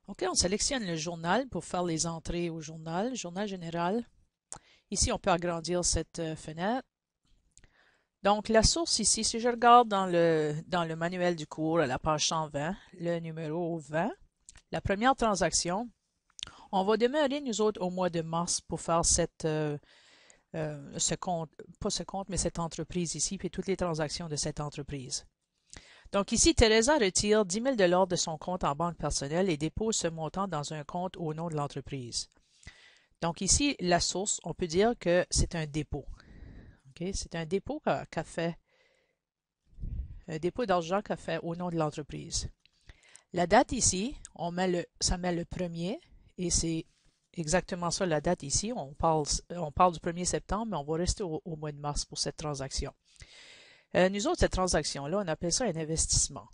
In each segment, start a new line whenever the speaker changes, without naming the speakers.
OK, on sélectionne le journal pour faire les entrées au journal, journal général. Ici, on peut agrandir cette fenêtre. Donc, la source ici, si je regarde dans le manuel du cours à la page 120, le numéro 20, la première transaction, on va demeurer, nous autres, au mois de mars pour faire ce compte, pas ce compte, mais cette entreprise ici, puis toutes les transactions de cette entreprise. Donc ici, Teresa retire 10 000 de son compte en banque personnelle et dépose ce montant dans un compte au nom de l'entreprise. Donc ici, la source, on peut dire que c'est un dépôt. Okay? C'est un dépôt qu'a fait, un dépôt d'argent qu'a fait au nom de l'entreprise. La date ici, ça met le premier et c'est exactement ça la date ici. On parle du 1er septembre, mais on va rester au mois de mars pour cette transaction. Nous autres, cette transaction-là, on appelle ça un investissement.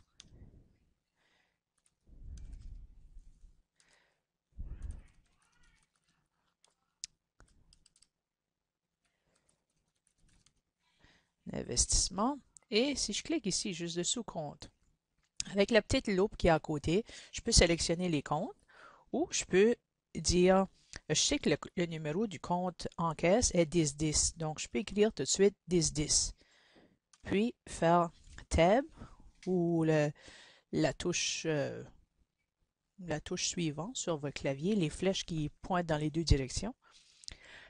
Investissement. Et si je clique ici, juste dessous compte, avec la petite loupe qui est à côté, je peux sélectionner les comptes ou je peux dire, je sais que le numéro du compte en caisse est 1010. Donc, je peux écrire tout de suite 1010. Puis, faire Tab ou la touche suivante sur votre clavier, les flèches qui pointent dans les deux directions.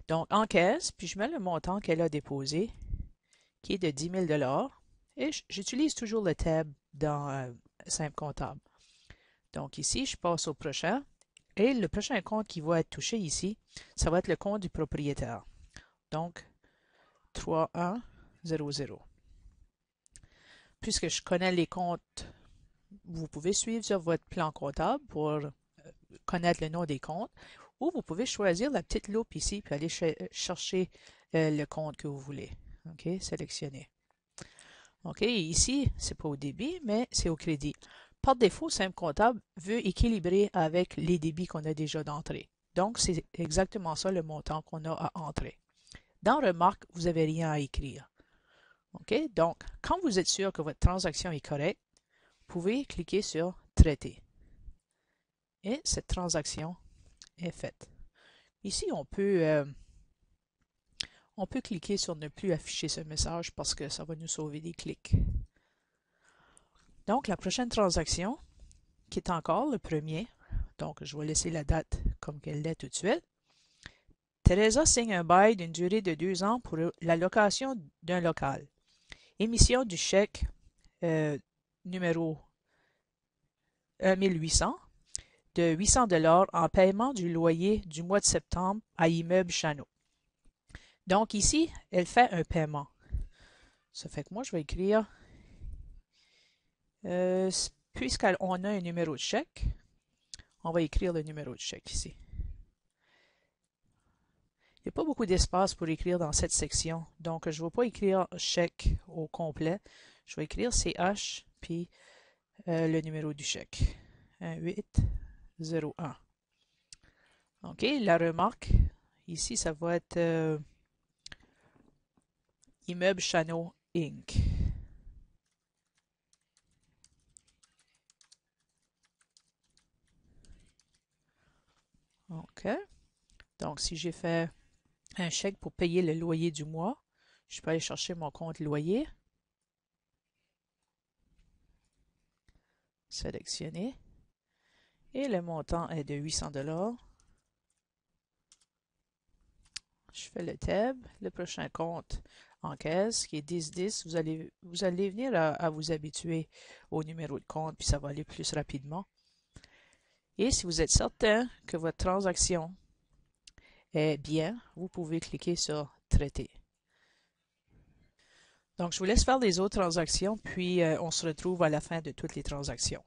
Donc, en caisse, puis je mets le montant qu'elle a déposé, qui est de 10 000 et j'utilise toujours le tab dans Simple Comptable. Donc ici, je passe au prochain. Et le prochain compte qui va être touché ici, ça va être le compte du propriétaire. Donc, 3100. Puisque je connais les comptes, vous pouvez suivre sur votre plan comptable pour connaître le nom des comptes. Ou vous pouvez choisir la petite loupe ici puis aller chercher le compte que vous voulez. OK, sélectionner. OK, ici, c'est pas au débit, mais c'est au crédit. Par défaut, Simple Comptable veut équilibrer avec les débits qu'on a déjà d'entrée. Donc, c'est exactement ça le montant qu'on a à entrer. Dans Remarque, vous n'avez rien à écrire. OK, donc, quand vous êtes sûr que votre transaction est correcte, vous pouvez cliquer sur Traiter. Et cette transaction est faite. Ici, on peut cliquer sur ne plus afficher ce message parce que ça va nous sauver des clics. Donc, la prochaine transaction, qui est encore le premier, donc je vais laisser la date comme qu'elle l'est tout de suite. Teresa signe un bail d'une durée de 2 ans pour la location d'un local. Émission du chèque numéro 1800 de 800 $ en paiement du loyer du mois de septembre à Immeuble Chano. Donc ici, elle fait un paiement. Ça fait que moi, je vais écrire, puisqu'on a un numéro de chèque, on va écrire le numéro de chèque ici. Il n'y a pas beaucoup d'espace pour écrire dans cette section, donc je ne vais pas écrire chèque au complet. Je vais écrire CH, puis le numéro du chèque. 1801. OK, la remarque, ici, ça va être Immeuble Chano Inc. OK. Donc, si j'ai fait un chèque pour payer le loyer du mois, je peux aller chercher mon compte loyer. Sélectionner. Et le montant est de 800 $. Je fais le tab, le prochain compte en caisse qui est 1010. Vous allez venir à vous habituer au numéro de compte, puis ça va aller plus rapidement. Et si vous êtes certain que votre transaction est bien, vous pouvez cliquer sur Traiter. Donc, je vous laisse faire les autres transactions, puis on se retrouve à la fin de toutes les transactions.